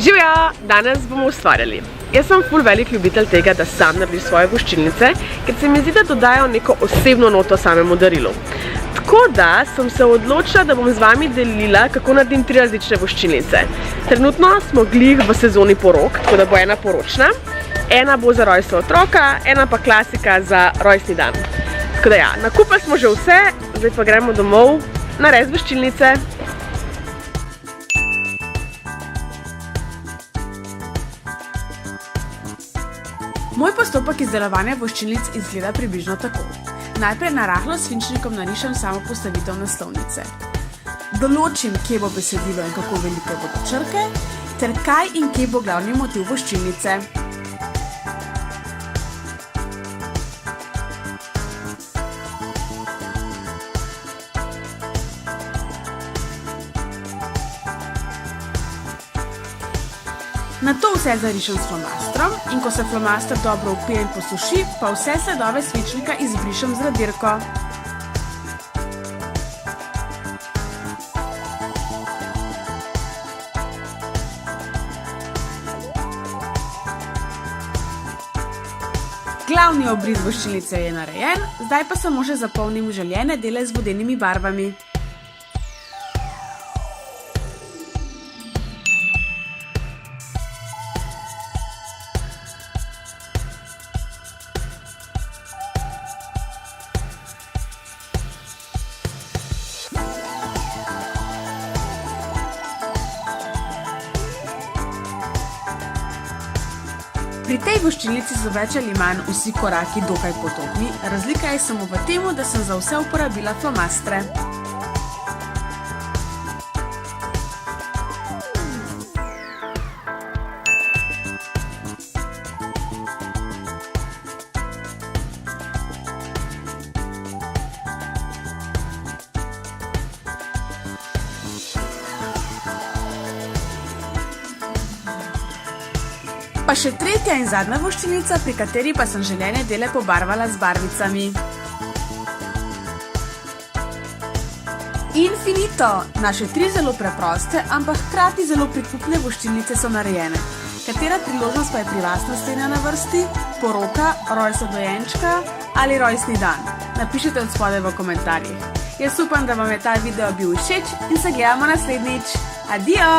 Živjo! Danes bomo ustvarjali. Jaz sem ful velik ljubitelj tega, da sam naredim svoje voščilnice, ker se mi zdi, da dodajo neko osebno noto samemu darilu. Tako da sem se odločila, da bom z vami delila, kako naredim 3 različne voščilnice. Trenutno smo glih v sezoni porok, tako da bo ena poročna, ena bo za rojstvo otroka, ena pa klasika za rojstni dan. Tako da ja, nakupili smo že vse, zdaj pa gremo domov narediti voščilnice. Moj postopek izdelovanja voščilnic izgleda približno tako. Najprej na rahlo svinčnikom narišem samo postavitev naslovnice. Določim, kje bo besedilo in kako velike bodo črke, ter kaj in kje bo glavni motiv voščilnice. Nato vse zarišem s flomastrom in ko se flomaster dobro vpije in posuši, pa vse sledove svinčnika izbrišem z radirko. Glavni obris voščilnice je narejen, zdaj pa samo še zapolnim željene dele z vodenimi barvami. Pri tej voščilnici so več ali manj vsi koraki dokaj podobni, razlika je samo v tem, da sem za vse uporabila flomastre. Pa še tretja in zadnja voščilnica, pri kateri pa sem željene dele pobarvala z barvicami. In finito! Naše 3 zelo preproste, ampak hkrati zelo prikupne voščilnice so narejene. Katera priložnost pa je pri vas naslednja na vrsti? Poroka, rojstvo dojenčka ali rojstni dan? Napišite od spodaj v komentarjih. Jaz upam, da vam je ta video bil všeč in se gledamo naslednjič. Adijo!